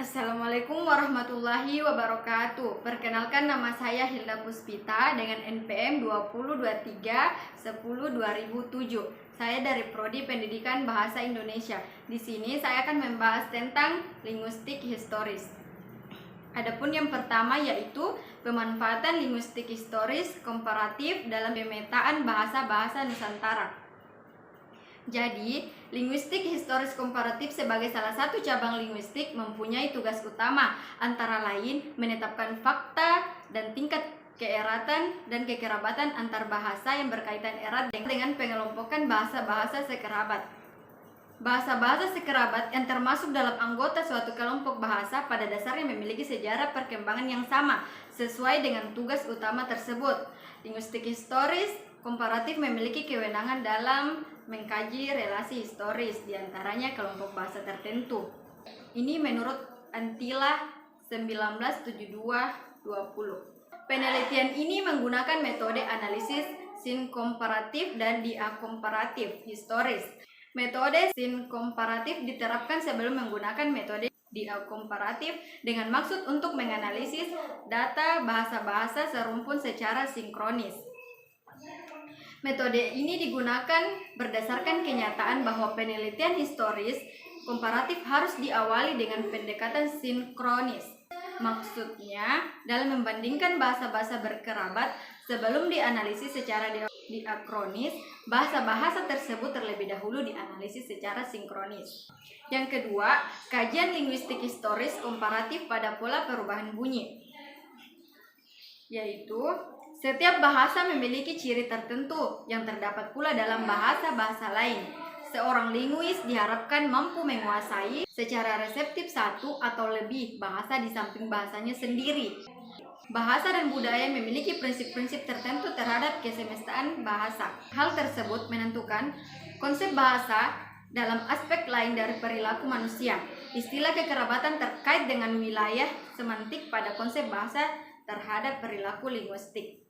Assalamualaikum warahmatullahi wabarakatuh. Perkenalkan, nama saya Hilda Puspita dengan NPM 202310-2007. Saya dari Prodi Pendidikan Bahasa Indonesia. Di sini saya akan membahas tentang linguistik historis. Adapun yang pertama yaitu pemanfaatan linguistik historis komparatif dalam pemetaan bahasa-bahasa Nusantara. Jadi, linguistik historis komparatif sebagai salah satu cabang linguistik mempunyai tugas utama, antara lain menetapkan fakta dan tingkat keeratan dan kekerabatan antar bahasa yang berkaitan erat dengan pengelompokan bahasa-bahasa sekerabat. Bahasa-bahasa sekerabat yang termasuk dalam anggota suatu kelompok bahasa pada dasarnya memiliki sejarah perkembangan yang sama sesuai dengan tugas utama tersebut. Linguistik historis komparatif memiliki kewenangan dalam mengkaji relasi historis diantaranya kelompok bahasa tertentu. Ini menurut Antila 1972-20. Penelitian ini menggunakan metode analisis sin-komparatif dan dia-komparatif historis. Metode sin-komparatif diterapkan sebelum menggunakan metode dia-komparatif dengan maksud untuk menganalisis data bahasa-bahasa serumpun secara sinkronis. Metode ini digunakan berdasarkan kenyataan bahwa penelitian historis komparatif harus diawali dengan pendekatan sinkronis. Maksudnya, dalam membandingkan bahasa-bahasa berkerabat sebelum dianalisis secara diakronis, bahasa-bahasa tersebut terlebih dahulu dianalisis secara sinkronis. Yang kedua, kajian linguistik historis komparatif pada pola perubahan bunyi, yaitu setiap bahasa memiliki ciri tertentu yang terdapat pula dalam bahasa-bahasa lain. Seorang linguis diharapkan mampu menguasai secara reseptif satu atau lebih bahasa di samping bahasanya sendiri. Bahasa dan budaya memiliki prinsip-prinsip tertentu terhadap kesemestaan bahasa. Hal tersebut menentukan konsep bahasa dalam aspek lain dari perilaku manusia. Istilah kekerabatan terkait dengan wilayah semantik pada konsep bahasa terhadap perilaku linguistik.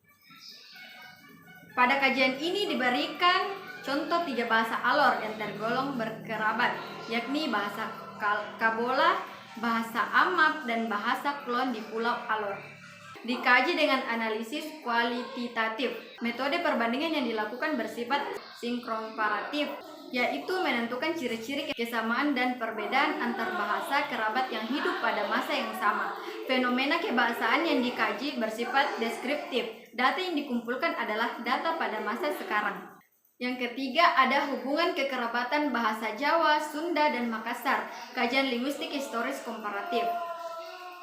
Pada kajian ini diberikan contoh 3 bahasa Alor yang tergolong berkerabat, yakni bahasa Kabola, bahasa Amap, dan bahasa Klon di Pulau Alor. Dikaji dengan analisis kualitatif. Metode perbandingan yang dilakukan bersifat sinkromparatif, yaitu menentukan ciri-ciri kesamaan dan perbedaan antar bahasa kerabat yang hidup pada masa yang sama. Fenomena kebahasaan yang dikaji bersifat deskriptif. Data yang dikumpulkan adalah data pada masa sekarang. Yang ketiga, ada hubungan kekerabatan bahasa Jawa, Sunda, dan Makassar. Kajian linguistik historis komparatif.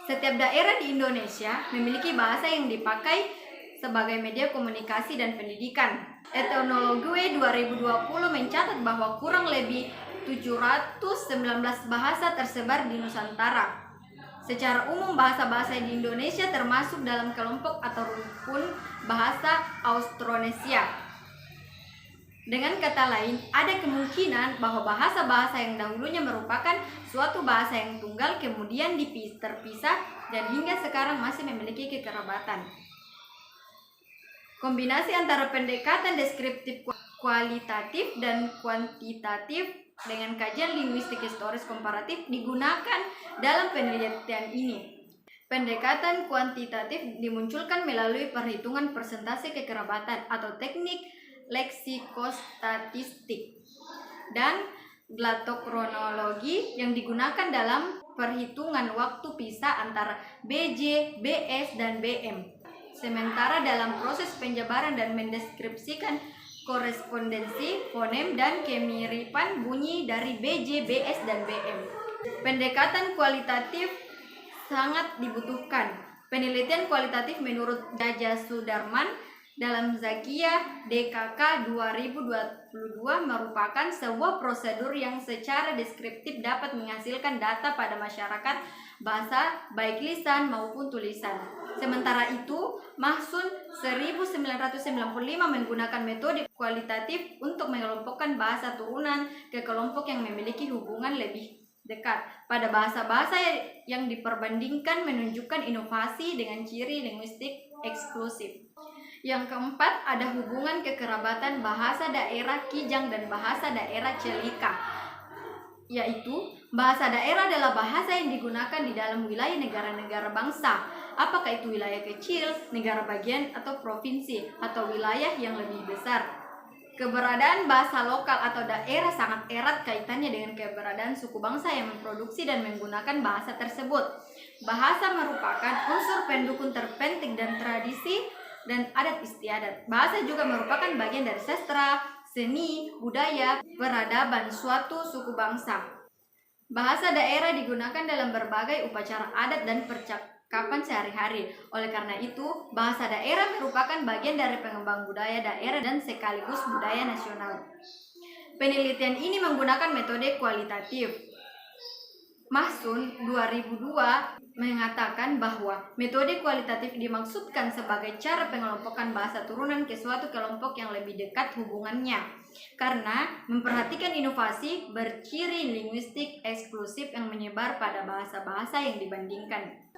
Setiap daerah di Indonesia memiliki bahasa yang dipakai sebagai media komunikasi dan pendidikan. Etnologi 2020 mencatat bahwa kurang lebih 719 bahasa tersebar di Nusantara. Secara umum, bahasa-bahasa di Indonesia termasuk dalam kelompok atau rukun bahasa Austronesia. Dengan kata lain, ada kemungkinan bahwa bahasa-bahasa yang dahulunya merupakan suatu bahasa yang tunggal kemudian terpisah dan hingga sekarang masih memiliki kekerabatan. Kombinasi antara pendekatan deskriptif kualitatif dan kuantitatif dengan kajian linguistik historis komparatif digunakan dalam penelitian ini. Pendekatan kuantitatif dimunculkan melalui perhitungan persentase kekerabatan atau teknik leksikostatistik dan glatokronologi yang digunakan dalam perhitungan waktu pisah antara BJ, BS, dan BM. Sementara dalam proses penjabaran dan mendeskripsikan korespondensi fonem dan kemiripan bunyi dari BJ, BS, dan BM. Pendekatan kualitatif sangat dibutuhkan. Penelitian kualitatif menurut Jaja Sudarman dalam Zakia DKK 2022 merupakan sebuah prosedur yang secara deskriptif dapat menghasilkan data pada masyarakat bahasa baik lisan maupun tulisan. Sementara itu, Mahsun 1995 menggunakan metode kualitatif untuk mengelompokkan bahasa turunan ke kelompok yang memiliki hubungan lebih dekat. Pada bahasa-bahasa yang diperbandingkan menunjukkan inovasi dengan ciri linguistik eksklusif. Yang keempat, ada hubungan kekerabatan bahasa daerah Kijang dan bahasa daerah Celika, yaitu Bahasa daerah adalah bahasa yang digunakan di dalam wilayah negara-negara bangsa. Apakah itu wilayah kecil, negara bagian, atau provinsi, atau wilayah yang lebih besar? Keberadaan bahasa lokal atau daerah sangat erat kaitannya dengan keberadaan suku bangsa yang memproduksi dan menggunakan bahasa tersebut. Bahasa merupakan unsur pendukung terpenting dan tradisi dan adat istiadat. Bahasa juga merupakan bagian dari sastra, seni, budaya, peradaban suatu suku bangsa. Bahasa daerah digunakan dalam berbagai upacara adat dan percakapan sehari-hari. Oleh karena itu, bahasa daerah merupakan bagian dari pengembang budaya daerah dan sekaligus budaya nasional. Penelitian ini menggunakan metode kualitatif. Mahsun 2002 mengatakan bahwa metode kualitatif dimaksudkan sebagai cara pengelompokan bahasa turunan ke suatu kelompok yang lebih dekat hubungannya, karena memperhatikan inovasi berciri linguistik eksklusif yang menyebar pada bahasa-bahasa yang dibandingkan.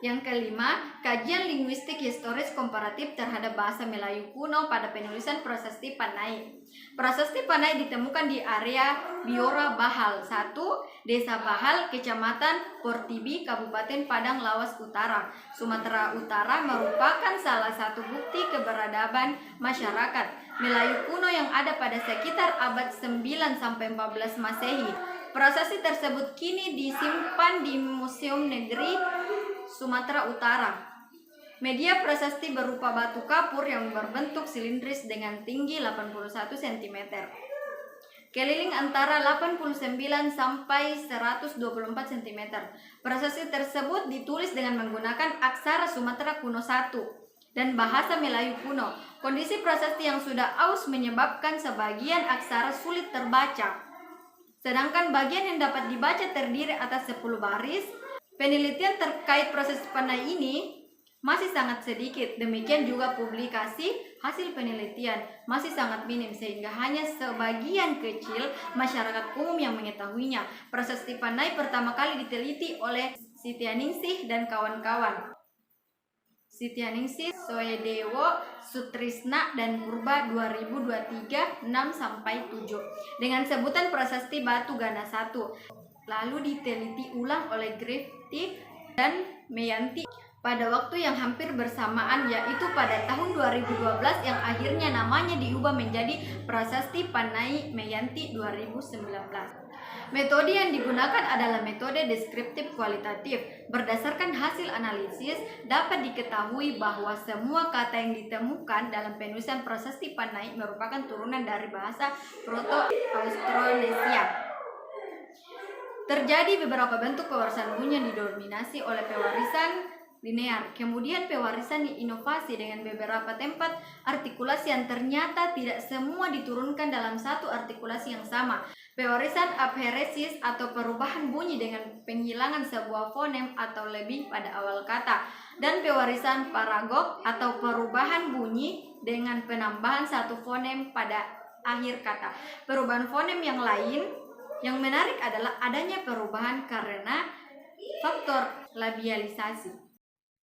Yang kelima, kajian linguistik historis komparatif terhadap bahasa Melayu kuno pada penulisan Prasasti Panai. Prasasti Panai ditemukan di area Biora Bahal 1, Desa Bahal, Kecamatan Portibi, Kabupaten Padang Lawas Utara, Sumatera Utara, merupakan salah satu bukti keberadaban masyarakat Melayu kuno yang ada pada sekitar abad 9-14 Masehi. Prasasti tersebut kini disimpan di Museum Negeri Sumatera Utara. Media prasasti berupa batu kapur yang berbentuk silindris dengan tinggi 81 cm. Keliling antara 89 sampai 124 cm. Prasasti tersebut ditulis dengan menggunakan aksara Sumatera kuno 1 dan bahasa Melayu kuno. Kondisi prasasti yang sudah aus menyebabkan sebagian aksara sulit terbaca, sedangkan bagian yang dapat dibaca terdiri atas 10 baris. Penelitian terkait proses Panai ini masih sangat sedikit, demikian juga publikasi hasil penelitian masih sangat minim sehingga hanya sebagian kecil masyarakat umum yang mengetahuinya. Prasasti Panai pertama kali diteliti oleh Sitianingsih dan kawan-kawan. Sitianingsih, Soedewo, Sutrisna, dan Purba 2023 6-7 dengan sebutan Prasasti Batu Gana 1. Lalu diteliti ulang oleh Griffith dan Meyanti pada waktu yang hampir bersamaan, yaitu pada tahun 2012 yang akhirnya namanya diubah menjadi Prasasti Panai Meyanti 2019. Metode yang digunakan adalah metode deskriptif kualitatif. Berdasarkan hasil analisis, dapat diketahui bahwa semua kata yang ditemukan dalam penulisan Prasasti Panai merupakan turunan dari bahasa Proto-Austronesia. Terjadi beberapa bentuk pewarisan bunyi yang didominasi oleh pewarisan linear. Kemudian pewarisan diinovasi dengan beberapa tempat artikulasi yang ternyata tidak semua diturunkan dalam satu artikulasi yang sama. Pewarisan apheresis atau perubahan bunyi dengan penghilangan sebuah fonem atau lebih pada awal kata. Dan pewarisan paragog atau perubahan bunyi dengan penambahan satu fonem pada akhir kata. Perubahan fonem yang lain yang menarik adalah adanya perubahan karena faktor labialisasi.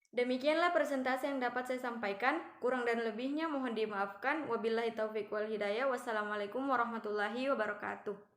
Demikianlah presentasi yang dapat saya sampaikan. Kurang dan lebihnya mohon dimaafkan. Wabillahi taufiq wal hidayah. Wassalamualaikum warahmatullahi wabarakatuh.